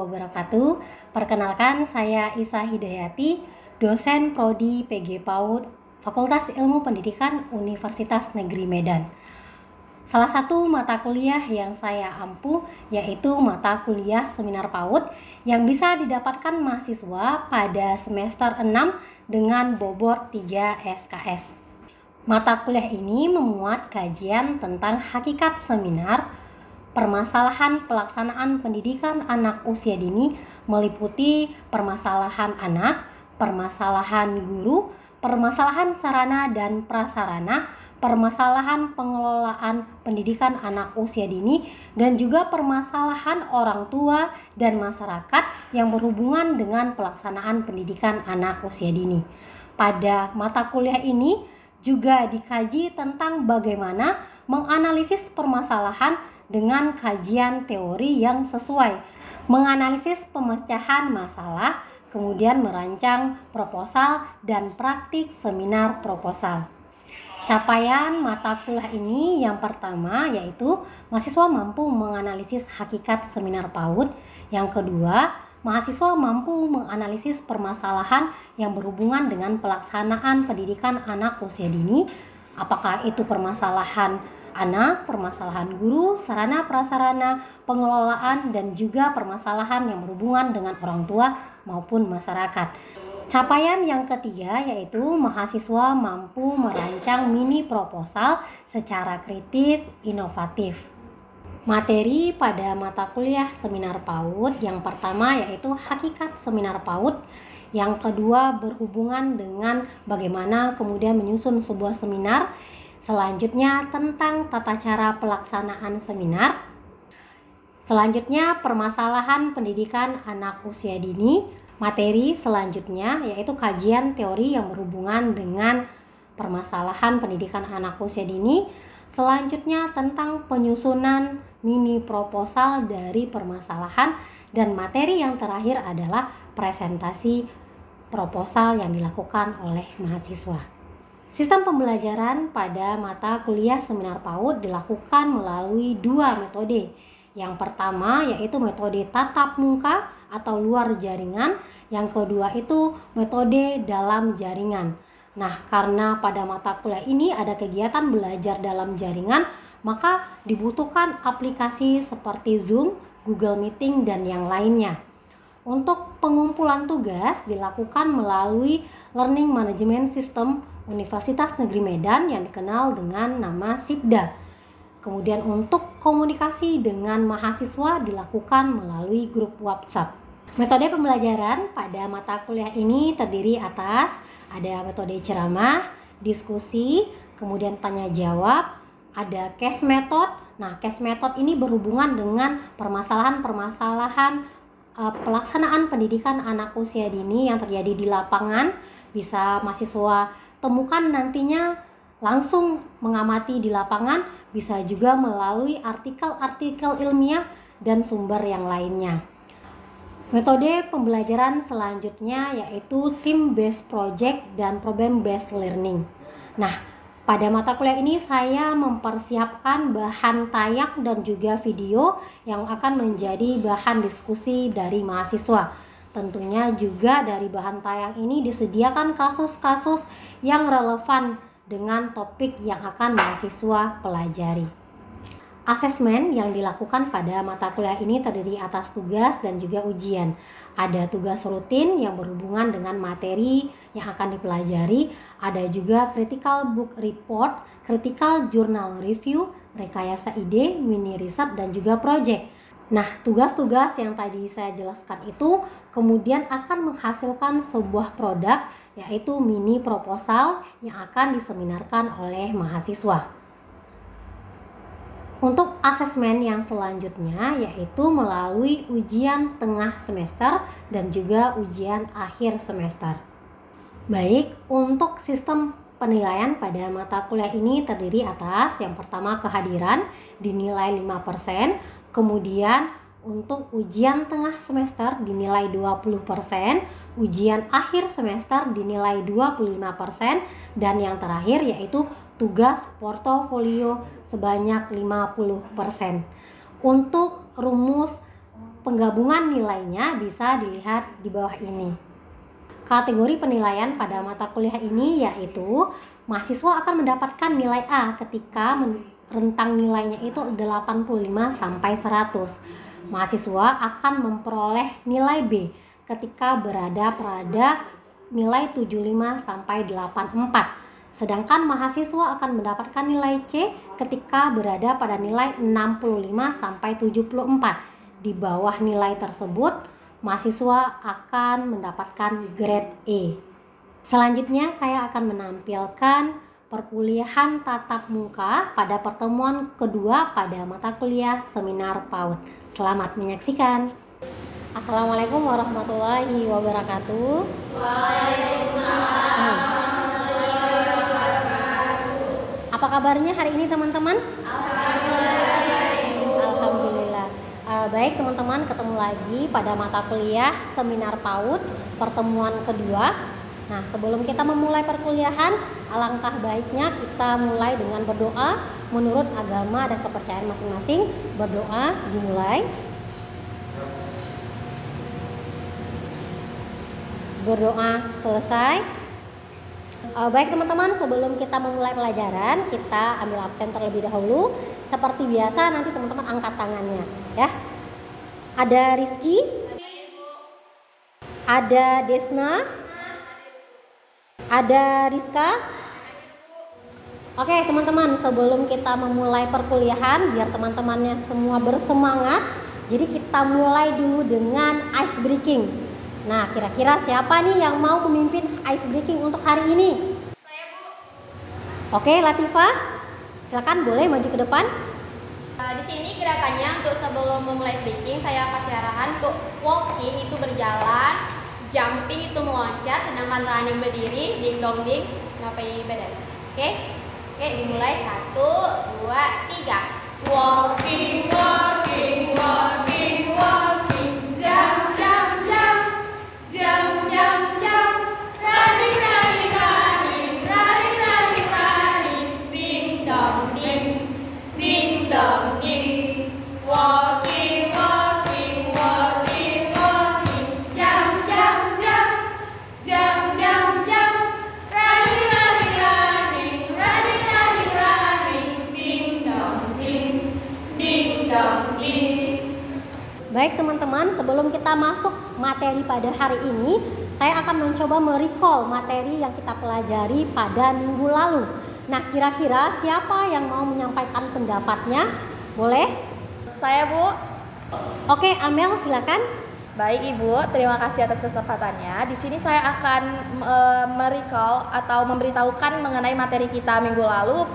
wabarakatuh. Perkenalkan, saya Isa Hidayati, dosen Prodi PG PAUD Fakultas Ilmu Pendidikan Universitas Negeri Medan. Salah satu mata kuliah yang saya ampu yaitu mata kuliah Seminar PAUD yang bisa didapatkan mahasiswa pada semester 6 dengan bobot 3 SKS. Mata kuliah ini memuat kajian tentang hakikat seminar, permasalahan pelaksanaan pendidikan anak usia dini meliputi permasalahan anak, permasalahan guru, permasalahan sarana dan prasarana, permasalahan pengelolaan pendidikan anak usia dini, dan juga permasalahan orang tua dan masyarakat yang berhubungan dengan pelaksanaan pendidikan anak usia dini. Pada mata kuliah ini juga dikaji tentang bagaimana menganalisis permasalahan dengan kajian teori yang sesuai, menganalisis pemecahan masalah, kemudian merancang proposal dan praktik seminar proposal. Capaian mata kuliah ini yang pertama yaitu mahasiswa mampu menganalisis hakikat seminar PAUD. Yang kedua, mahasiswa mampu menganalisis permasalahan yang berhubungan dengan pelaksanaan pendidikan anak usia dini, apakah itu permasalahan anak, permasalahan guru, sarana prasarana, pengelolaan, dan juga permasalahan yang berhubungan dengan orang tua maupun masyarakat. Capaian yang ketiga yaitu mahasiswa mampu merancang mini proposal secara kritis, inovatif. Materi pada mata kuliah Seminar PAUD yang pertama yaitu hakikat seminar PAUD, yang kedua berhubungan dengan bagaimana kemudian menyusun sebuah seminar, selanjutnya tentang tata cara pelaksanaan seminar, selanjutnya permasalahan pendidikan anak usia dini, materi selanjutnya yaitu kajian teori yang berhubungan dengan permasalahan pendidikan anak usia dini, selanjutnya tentang penyusunan mini proposal dari permasalahan, dan materi yang terakhir adalah presentasi proposal yang dilakukan oleh mahasiswa. Sistem pembelajaran pada mata kuliah Seminar PAUD dilakukan melalui dua metode. Yang pertama yaitu metode tatap muka atau luar jaringan, yang kedua itu metode dalam jaringan. Nah, karena pada mata kuliah ini ada kegiatan belajar dalam jaringan, maka dibutuhkan aplikasi seperti Zoom, Google Meeting, dan yang lainnya. Untuk pengumpulan tugas dilakukan melalui Learning Management System Universitas Negeri Medan yang dikenal dengan nama SIPDA. Kemudian untuk komunikasi dengan mahasiswa dilakukan melalui grup WhatsApp. Metode pembelajaran pada mata kuliah ini terdiri atas ada metode ceramah, diskusi, kemudian tanya jawab, ada case method. Nah, case method ini berhubungan dengan permasalahan-permasalahan pelaksanaan pendidikan anak usia dini yang terjadi di lapangan. Bisa mahasiswa temukan nantinya langsung mengamati di lapangan, bisa juga melalui artikel-artikel ilmiah dan sumber yang lainnya. Metode pembelajaran selanjutnya yaitu team based project dan problem based learning. Nah, pada mata kuliah ini saya mempersiapkan bahan tayang dan juga video yang akan menjadi bahan diskusi dari mahasiswa. Tentunya juga dari bahan tayang ini disediakan kasus-kasus yang relevan dengan topik yang akan mahasiswa pelajari. Asesmen yang dilakukan pada mata kuliah ini terdiri atas tugas dan juga ujian. Ada tugas rutin yang berhubungan dengan materi yang akan dipelajari, ada juga critical book report, critical journal review, rekayasa ide, mini riset, dan juga project. Nah, tugas-tugas yang tadi saya jelaskan itu kemudian akan menghasilkan sebuah produk yaitu mini proposal yang akan diseminarkan oleh mahasiswa. Untuk asesmen yang selanjutnya yaitu melalui ujian tengah semester dan juga ujian akhir semester. Baik, untuk sistem penilaian pada mata kuliah ini terdiri atas yang pertama kehadiran dinilai 5%, kemudian untuk ujian tengah semester dinilai 20%, ujian akhir semester dinilai 25%, dan yang terakhir yaitu tugas portofolio sebanyak 50%. Untuk rumus penggabungan nilainya bisa dilihat di bawah ini. Kategori penilaian pada mata kuliah ini yaitu mahasiswa akan mendapatkan nilai A ketika rentang nilainya itu 85 sampai 100. Mahasiswa akan memperoleh nilai B ketika berada pada nilai 75 sampai 84. Sedangkan mahasiswa akan mendapatkan nilai C ketika berada pada nilai 65 sampai 74. Di bawah nilai tersebut, mahasiswa akan mendapatkan grade E. Selanjutnya saya akan menampilkan perkuliahan tatap muka pada pertemuan kedua pada mata kuliah seminar PAUD. Selamat menyaksikan. Assalamualaikum warahmatullahi wabarakatuh. Waalaikumsalam. Apa kabarnya hari ini teman-teman? Alhamdulillah. Baik teman-teman, ketemu lagi pada mata kuliah seminar PAUD pertemuan kedua. Nah, sebelum kita memulai perkuliahan, alangkah baiknya kita mulai dengan berdoa menurut agama dan kepercayaan masing-masing. Berdoa dimulai. Berdoa selesai. Baik teman-teman, sebelum kita memulai pelajaran, kita ambil absen terlebih dahulu. Seperti biasa, nanti teman-teman angkat tangannya, ya. Ada Rizky, ada Desna, ada Rizka. Oke teman-teman, sebelum kita memulai perkuliahan, biar teman-temannya semua bersemangat, jadi kita mulai dulu dengan ice breaking. Nah, kira-kira siapa nih yang mau memimpin ice breaking untuk hari ini? Saya, Bu. Oke, Latifah, silakan boleh maju ke depan. Di sini gerakannya untuk sebelum memulai speaking, saya kasih arahan untuk walking itu berjalan, jumping itu meloncat, sedangkan running berdiri, ding dong ding, ngapain badan. Oke, dimulai 1, 2, 3. Walking, walking, walking, walking, jump, jump, jump, jump, jump, jump, running, running, running, running, running, running, ding dong ding, ding dong ding, walking, walking, walking, walking, jump, jump, jump, jump, jump, jump, running, running, running, running, running, running, ding dong ding, ding dong ding. Baik teman-teman, sebelum kita masuk materi pada hari ini, saya akan mencoba merecall materi yang kita pelajari pada minggu lalu. Nah, kira-kira siapa yang mau menyampaikan pendapatnya? Boleh? Saya, Bu. Oke, Amel silakan. Baik, Ibu. Terima kasih atas kesempatannya. Di sini saya akan merecall atau memberitahukan mengenai materi kita minggu lalu,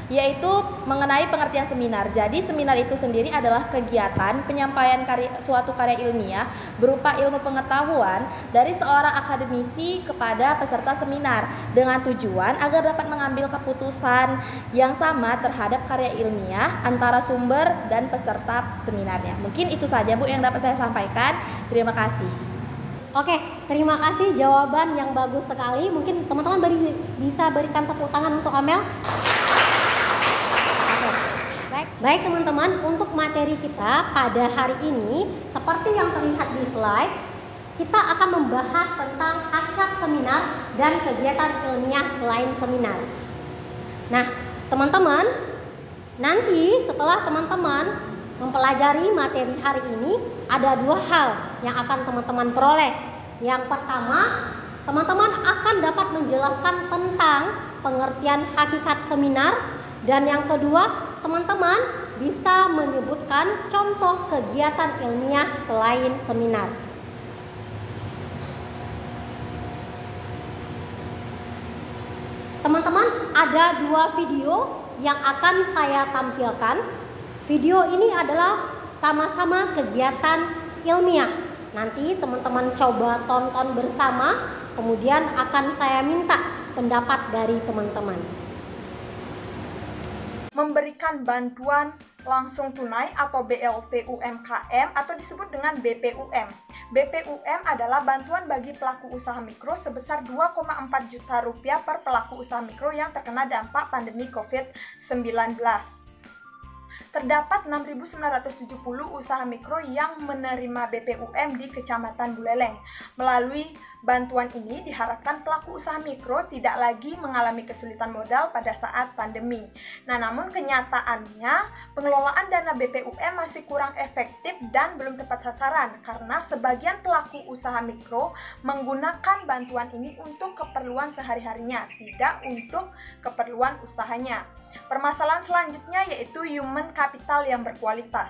yaitu mengenai pengertian seminar. Jadi seminar itu sendiri adalah kegiatan penyampaian suatu karya ilmiah berupa ilmu pengetahuan dari seorang akademisi kepada peserta seminar dengan tujuan agar dapat mengambil keputusan yang sama terhadap karya ilmiah antara sumber dan peserta seminarnya. Mungkin itu saja, Bu, yang dapat saya sampaikan. Terima kasih. Oke, terima kasih jawaban yang bagus sekali. Mungkin teman-teman bisa berikan tepuk tangan untuk Amel. Baik teman-teman, untuk materi kita pada hari ini seperti yang terlihat di slide, kita akan membahas tentang hakikat seminar dan kegiatan ilmiah selain seminar. Nah teman-teman, nanti setelah teman-teman mempelajari materi hari ini, ada dua hal yang akan teman-teman peroleh. Yang pertama, teman-teman akan dapat menjelaskan tentang pengertian hakikat seminar. Dan yang kedua, teman-teman bisa menyebutkan contoh kegiatan ilmiah selain seminar. Teman-teman, ada dua video yang akan saya tampilkan. Video ini adalah sama-sama kegiatan ilmiah. Nanti teman-teman coba tonton bersama, kemudian akan saya minta pendapat dari teman-teman. Memberikan bantuan langsung tunai atau BLT UMKM atau disebut dengan BPUM. BPUM adalah bantuan bagi pelaku usaha mikro sebesar 2,4 juta rupiah per pelaku usaha mikro yang terkena dampak pandemi COVID-19. terdapat 6.970 usaha mikro yang menerima BPUM di Kecamatan Buleleng. Melalui bantuan ini diharapkan pelaku usaha mikro tidak lagi mengalami kesulitan modal pada saat pandemi. Nah, namun kenyataannya pengelolaan dana BPUM masih kurang efektif dan belum tepat sasaran karena sebagian pelaku usaha mikro menggunakan bantuan ini untuk keperluan sehari-harinya, tidak untuk keperluan usahanya. Permasalahan selanjutnya yaitu human capital yang berkualitas.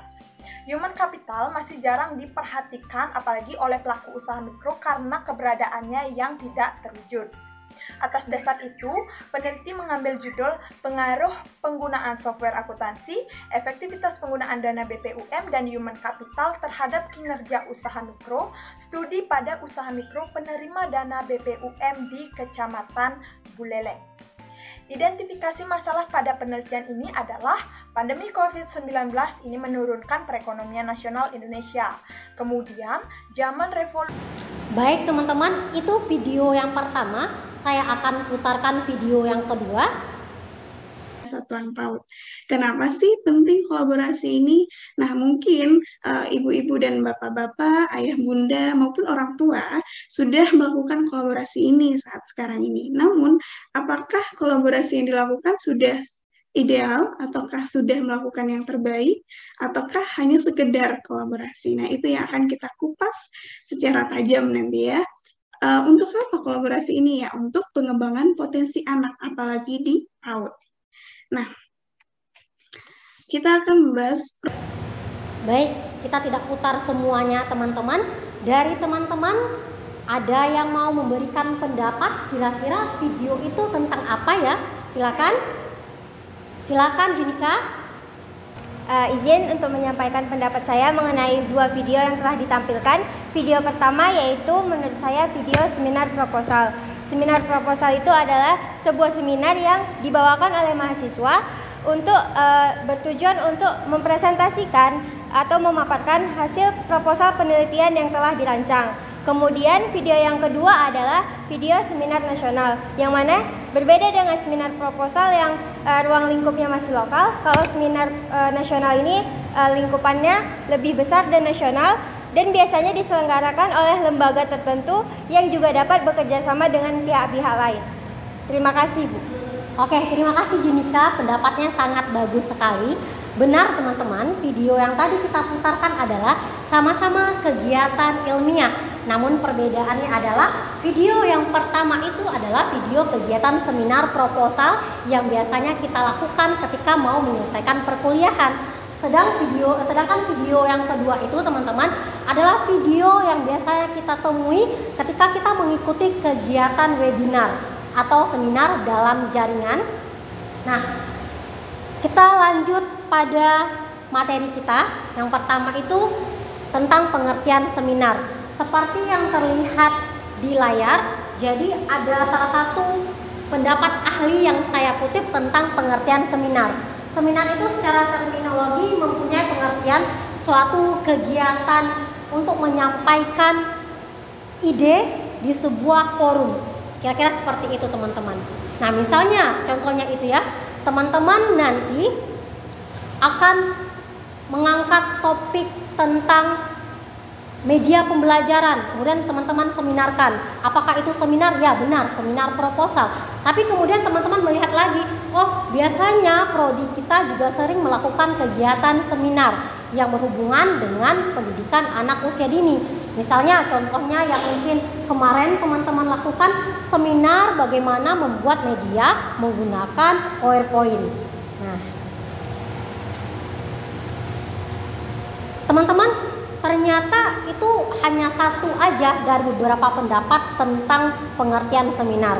Human capital masih jarang diperhatikan apalagi oleh pelaku usaha mikro karena keberadaannya yang tidak terwujud. Atas dasar itu, peneliti mengambil judul Pengaruh Penggunaan Software Akuntansi, Efektivitas Penggunaan Dana BPUM dan Human Capital terhadap Kinerja Usaha Mikro, Studi pada Usaha Mikro Penerima Dana BPUM di Kecamatan Buleleng. Identifikasi masalah pada penelitian ini adalah pandemi COVID-19 ini menurunkan perekonomian nasional Indonesia. Kemudian, zaman revolusi. Baik teman-teman, itu video yang pertama. Saya akan putarkan video yang kedua. Satuan PAUD. Kenapa sih penting kolaborasi ini? Nah, mungkin ibu-ibu dan bapak-bapak, ayah bunda maupun orang tua sudah melakukan kolaborasi ini saat sekarang ini. Namun, apakah kolaborasi yang dilakukan sudah ideal ataukah sudah melakukan yang terbaik ataukah hanya sekedar kolaborasi? Nah, itu yang akan kita kupas secara tajam nanti ya. Untuk apa kolaborasi ini ya? Untuk pengembangan potensi anak, apalagi di PAUD. Nah, kita akan membahas. Baik, kita tidak putar semuanya teman-teman. Dari teman-teman, ada yang mau memberikan pendapat kira-kira video itu tentang apa ya? Silakan. Silakan Junika. Izin untuk menyampaikan pendapat saya mengenai dua video yang telah ditampilkan. Video pertama yaitu menurut saya video seminar proposal. Seminar proposal itu adalah sebuah seminar yang dibawakan oleh mahasiswa untuk bertujuan untuk mempresentasikan atau memaparkan hasil proposal penelitian yang telah dirancang. Kemudian video yang kedua adalah video seminar nasional, yang mana berbeda dengan seminar proposal yang ruang lingkupnya masih lokal. Kalau seminar nasional ini lingkupannya lebih besar dan nasional, dan biasanya diselenggarakan oleh lembaga tertentu yang juga dapat bekerja sama dengan pihak-pihak lain. Terima kasih, Bu. Oke, terima kasih Junika, pendapatnya sangat bagus sekali. Benar teman-teman, video yang tadi kita putarkan adalah sama-sama kegiatan ilmiah. Namun perbedaannya adalah video yang pertama itu adalah video kegiatan seminar proposal yang biasanya kita lakukan ketika mau menyelesaikan perkuliahan. Sedangkan video yang kedua itu teman-teman adalah video yang biasanya kita temui ketika kita mengikuti kegiatan webinar atau seminar dalam jaringan. Nah, kita lanjut pada materi kita. Yang pertama itu tentang pengertian seminar. Seperti yang terlihat di layar, jadi ada salah satu pendapat ahli yang saya kutip tentang pengertian seminar. Seminar itu secara terminologi mempunyai pengertian suatu kegiatan untuk menyampaikan ide di sebuah forum. Kira-kira seperti itu teman-teman. Nah, misalnya contohnya itu ya, teman-teman nanti akan mengangkat topik tentang media pembelajaran, kemudian teman-teman seminarkan. Apakah itu seminar? Ya benar, seminar proposal. Tapi kemudian teman-teman melihat lagi, oh biasanya prodi kita juga sering melakukan kegiatan seminar yang berhubungan dengan pendidikan anak usia dini. Misalnya contohnya yang mungkin kemarin teman-teman lakukan seminar bagaimana membuat media menggunakan PowerPoint. Nah, teman-teman, ternyata itu hanya satu aja dari beberapa pendapat tentang pengertian seminar.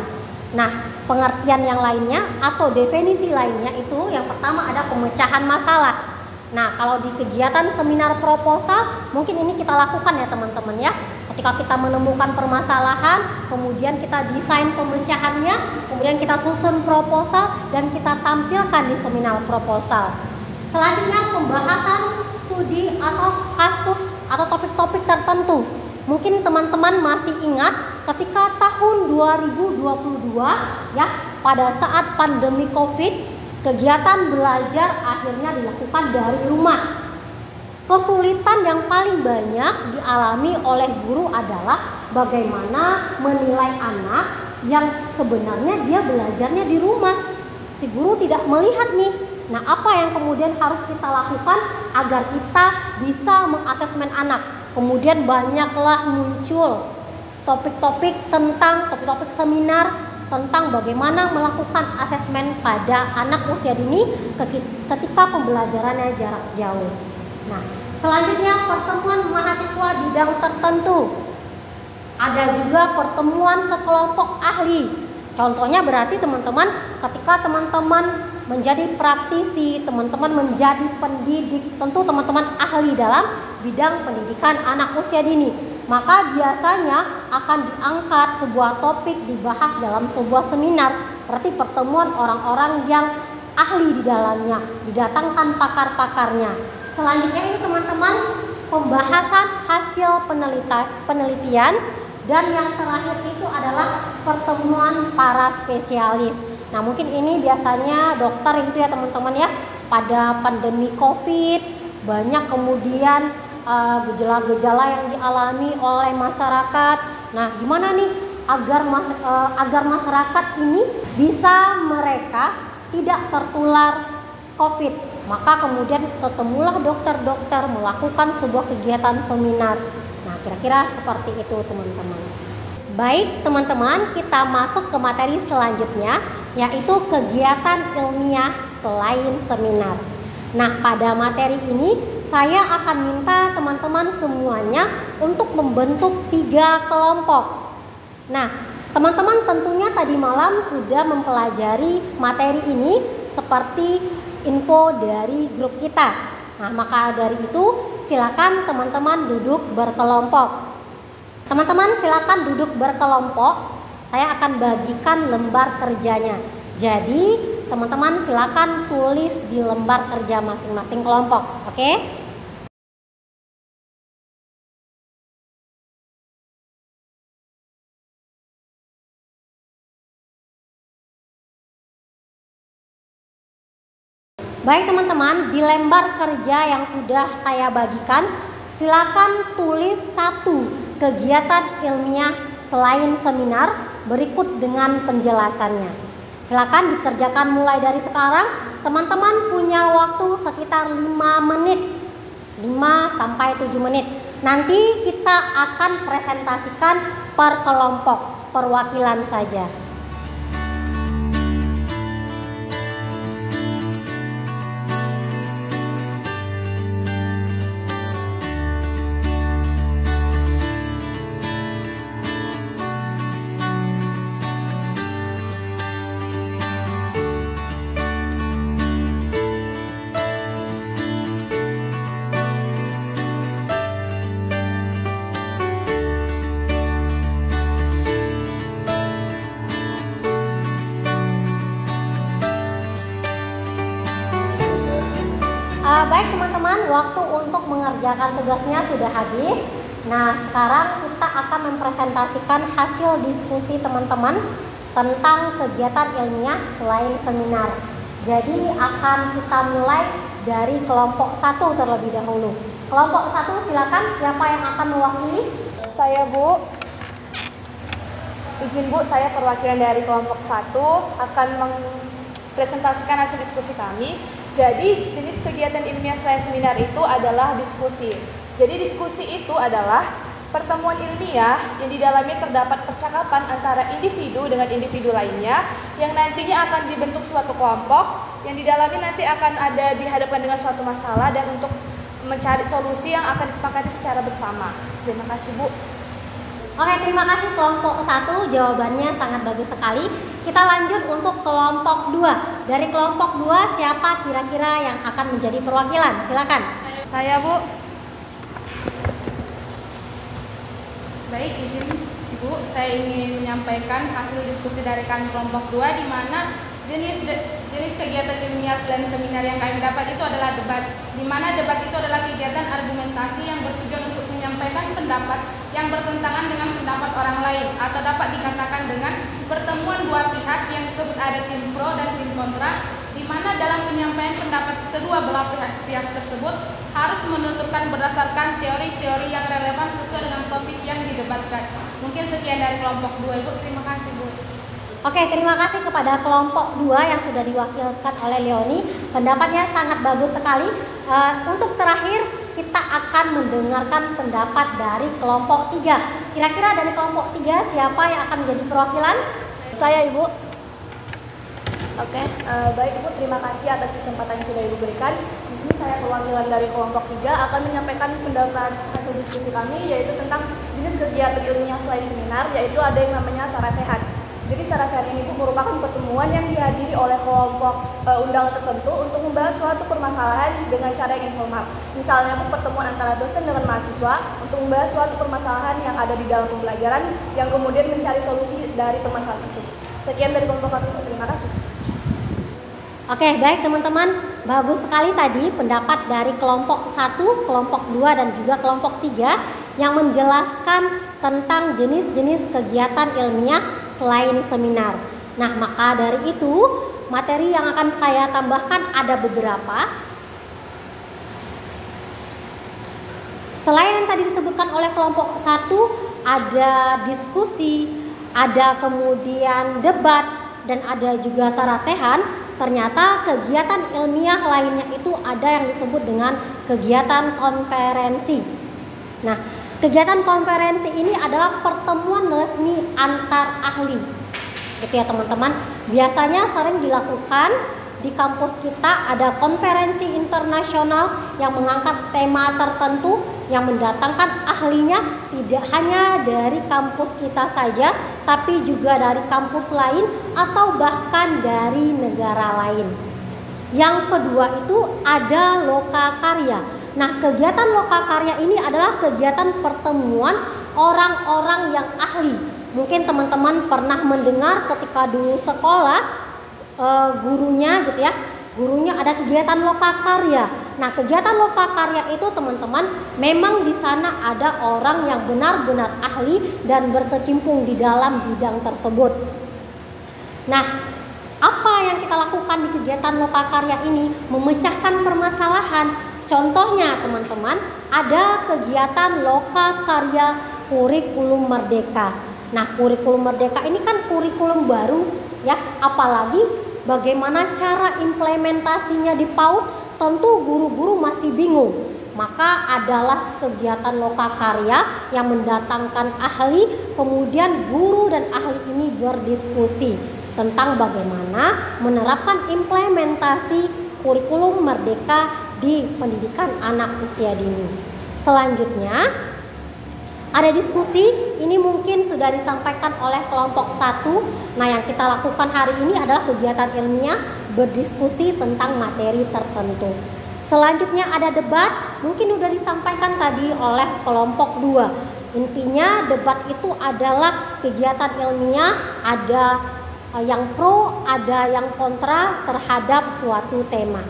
Nah, pengertian yang lainnya atau definisi lainnya itu yang pertama ada pemecahan masalah. Nah, kalau di kegiatan seminar proposal mungkin ini kita lakukan ya teman-teman ya. Ketika kita menemukan permasalahan, kemudian kita desain pemecahannya, kemudian kita susun proposal dan kita tampilkan di seminar proposal. Selanjutnya pembahasan studi atau kasus atau topik-topik tertentu. Mungkin teman-teman masih ingat ketika tahun 2022 ya, pada saat pandemi Covid, kegiatan belajar akhirnya dilakukan dari rumah. Kesulitan yang paling banyak dialami oleh guru adalah bagaimana menilai anak yang sebenarnya dia belajarnya di rumah. Si guru tidak melihat nih. Nah, apa yang kemudian harus kita lakukan agar kita bisa mengasesmen anak? Kemudian banyaklah muncul topik-topik seminar tentang bagaimana melakukan asesmen pada anak usia dini ketika pembelajarannya jarak jauh. Nah, selanjutnya pertemuan mahasiswa bidang tertentu. Ada juga pertemuan sekelompok ahli. Contohnya berarti teman-teman ketika teman-teman menjadi praktisi, teman-teman menjadi pendidik, tentu teman-teman ahli dalam bidang pendidikan anak usia dini. Maka biasanya akan diangkat sebuah topik dibahas dalam sebuah seminar, berarti pertemuan orang-orang yang ahli di dalamnya, didatangkan pakar-pakarnya. Selanjutnya ini teman-teman pembahasan hasil penelitian, dan yang terakhir itu adalah pertemuan para spesialis. Nah, mungkin ini biasanya dokter itu ya teman-teman ya, pada pandemi COVID banyak kemudian gejala-gejala yang dialami oleh masyarakat. Nah, gimana nih agar masyarakat ini bisa mereka tidak tertular COVID? Maka kemudian ketemulah dokter-dokter melakukan sebuah kegiatan seminar. Nah, kira-kira seperti itu teman-teman. Baik teman-teman, kita masuk ke materi selanjutnya, yaitu kegiatan ilmiah selain seminar. Nah, pada materi ini saya akan minta teman-teman semuanya untuk membentuk 3 kelompok. Nah, teman-teman tentunya tadi malam sudah mempelajari materi ini seperti info dari grup kita. Nah, maka dari itu silakan teman-teman duduk berkelompok. Teman-teman silakan duduk berkelompok. Saya akan bagikan lembar kerjanya. Jadi teman-teman silakan tulis di lembar kerja masing-masing kelompok. Oke? Baik teman-teman, di lembar kerja yang sudah saya bagikan, silakan tulis 1 kegiatan ilmiah selain seminar berikut dengan penjelasannya. Silakan dikerjakan mulai dari sekarang. Teman-teman punya waktu sekitar 5 menit, 5 sampai 7 menit. Nanti kita akan presentasikan per kelompok, perwakilan saja. Baik teman-teman, waktu untuk mengerjakan tugasnya sudah habis. Nah, sekarang kita akan mempresentasikan hasil diskusi teman-teman tentang kegiatan ilmiah selain seminar. Jadi akan kita mulai dari kelompok 1 terlebih dahulu. Kelompok 1 silakan, siapa yang akan mewakili? Saya Bu. Izin Bu, saya perwakilan dari kelompok 1 akan mempresentasikan hasil diskusi kami. Jadi jenis kegiatan ilmiah selain seminar itu adalah diskusi. Jadi diskusi itu adalah pertemuan ilmiah yang di dalamnya terdapat percakapan antara individu dengan individu lainnya yang nantinya akan dibentuk suatu kelompok yang di dalamnya nanti akan ada dihadapkan dengan suatu masalah dan untuk mencari solusi yang akan disepakati secara bersama. Terima kasih Bu. Oke, terima kasih kelompok 1, jawabannya sangat bagus sekali. Kita lanjut untuk kelompok 2. Dari kelompok 2 siapa kira-kira yang akan menjadi perwakilan? Silakan. Saya Bu. Baik, izin Ibu, saya ingin menyampaikan hasil diskusi dari kami kelompok 2 di mana jenis kegiatan ilmiah selain seminar yang kami dapat itu adalah debat, di mana debat itu adalah kegiatan argumentasi yang bertujuan untuk menyampaikan pendapat yang bertentangan dengan pendapat orang lain atau dapat dikatakan dengan pertemuan dua pihak yang disebut ada tim pro dan tim kontra di mana dalam penyampaian pendapat kedua belah pihak tersebut harus menentukan berdasarkan teori-teori yang relevan sesuai dengan topik yang didebatkan. Mungkin sekian dari kelompok 2, Ibu. Terima kasih, Bu. Oke, terima kasih kepada kelompok 2 yang sudah diwakilkan oleh Leoni. Pendapatnya sangat bagus sekali. Untuk terakhir, kita akan mendengarkan pendapat dari kelompok 3. Kira-kira dari kelompok 3 siapa yang akan menjadi perwakilan? Saya, Ibu. Oke, baik Ibu, terima kasih atas kesempatan yang sudah Ibu berikan. Di sini saya perwakilan dari kelompok 3 akan menyampaikan pendapat hasil diskusi kami, yaitu tentang jenis kegiatan ilmiah selain seminar, yaitu ada yang namanya Sara Sehat. Jadi Sara Sehat ini merupakan pertemuan yang dihadiri oleh kelompok undangan tertentu untuk membahas suatu permasalahan dengan cara yang informal. Misalnya pertemuan antara dosen dengan mahasiswa untuk membahas suatu permasalahan yang ada di dalam pembelajaran yang kemudian mencari solusi dari permasalahan tersebut. Sekian dari kelompok 1, terima kasih. Oke, baik teman-teman, bagus sekali tadi pendapat dari kelompok 1, kelompok 2, dan juga kelompok 3 yang menjelaskan tentang jenis-jenis kegiatan ilmiah selain seminar. Nah, maka dari itu materi yang akan saya tambahkan ada beberapa. Selain yang tadi disebutkan oleh kelompok 1, ada diskusi, ada kemudian debat, dan ada juga sarasehan. Ternyata kegiatan ilmiah lainnya itu ada yang disebut dengan kegiatan konferensi. Nah, kegiatan konferensi ini adalah pertemuan resmi antar ahli. Gitu ya teman-teman. Biasanya sering dilakukan di kampus kita, ada konferensi internasional yang mengangkat tema tertentu yang mendatangkan ahlinya tidak hanya dari kampus kita saja, tapi juga dari kampus lain atau bahkan dari negara lain. Yang kedua itu ada lokakarya. Nah, kegiatan lokakarya ini adalah kegiatan pertemuan orang-orang yang ahli. Mungkin teman-teman pernah mendengar ketika dulu sekolah gurunya gitu ya, gurunya ada kegiatan lokakarya. Nah, kegiatan lokakarya itu teman-teman memang di sana ada orang yang benar-benar ahli dan berkecimpung di dalam bidang tersebut. Nah, apa yang kita lakukan di kegiatan lokakarya ini? Memecahkan permasalahan. Contohnya teman-teman, ada kegiatan lokakarya kurikulum merdeka. Nah, kurikulum merdeka ini kan kurikulum baru ya, apalagi bagaimana cara implementasinya di PAUD, tentu guru-guru masih bingung. Maka adalah kegiatan lokakarya yang mendatangkan ahli, kemudian guru dan ahli ini berdiskusi tentang bagaimana menerapkan implementasi kurikulum merdeka di pendidikan anak usia dini. Selanjutnya ada diskusi, ini mungkin sudah disampaikan oleh kelompok 1. Nah, yang kita lakukan hari ini adalah kegiatan ilmiah berdiskusi tentang materi tertentu. Selanjutnya ada debat, mungkin sudah disampaikan tadi oleh kelompok 2. Intinya debat itu adalah kegiatan ilmiah, ada yang pro, ada yang kontra terhadap suatu tema.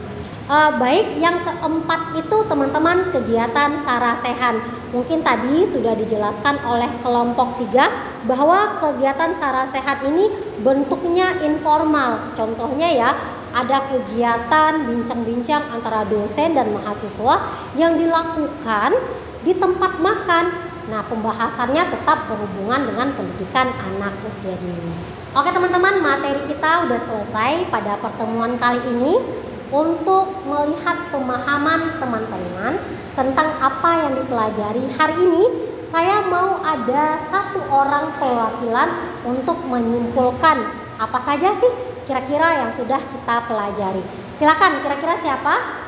Baik, yang keempat itu teman-teman kegiatan sarasehan. Mungkin tadi sudah dijelaskan oleh kelompok 3 bahwa kegiatan sarasehan ini bentuknya informal. Contohnya ya, ada kegiatan bincang-bincang antara dosen dan mahasiswa yang dilakukan di tempat makan. Nah, pembahasannya tetap berhubungan dengan pendidikan anak usia dini. Oke teman-teman, materi kita udah selesai pada pertemuan kali ini. Untuk melihat pemahaman teman-teman tentang apa yang dipelajari hari ini, saya mau ada satu orang perwakilan untuk menyimpulkan apa saja sih kira-kira yang sudah kita pelajari. Silakan, kira-kira siapa?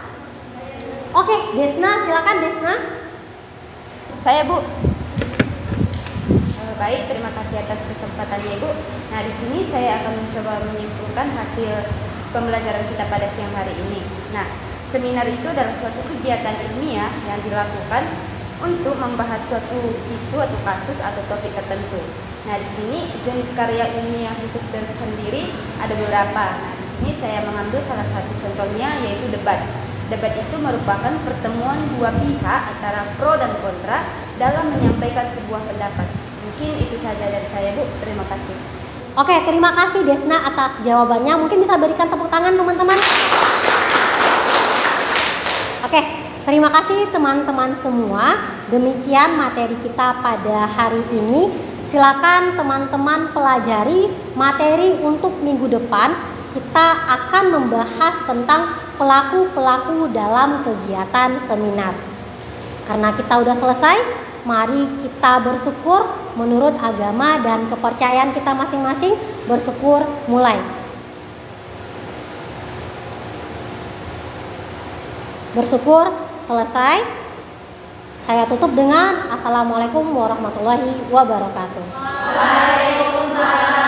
Oke, Desna, silakan Desna. Saya, Bu. Baik, terima kasih atas kesempatannya, Bu. Nah, di sini saya akan mencoba menyimpulkan hasil pembelajaran kita pada siang hari ini. Nah, seminar itu adalah suatu kegiatan ilmiah yang dilakukan untuk membahas suatu isu atau kasus atau topik tertentu. Nah, di sini jenis karya ilmiah itu sendiri ada beberapa. Nah, di sini saya mengambil salah satu contohnya yaitu debat. Debat itu merupakan pertemuan dua pihak antara pro dan kontra dalam menyampaikan sebuah pendapat. Mungkin itu saja dari saya, Bu. Terima kasih. Oke, terima kasih Desna atas jawabannya. Mungkin bisa berikan tepuk tangan teman-teman. Oke, terima kasih teman-teman semua. Demikian materi kita pada hari ini. Silakan teman-teman pelajari materi untuk minggu depan. Kita akan membahas tentang pelaku-pelaku dalam kegiatan seminar. Karena kita udah selesai, mari kita bersyukur menurut agama dan kepercayaan kita masing-masing. Bersyukur mulai. Bersyukur selesai. Saya tutup dengan Assalamualaikum warahmatullahi wabarakatuh. Waalaikumsalam.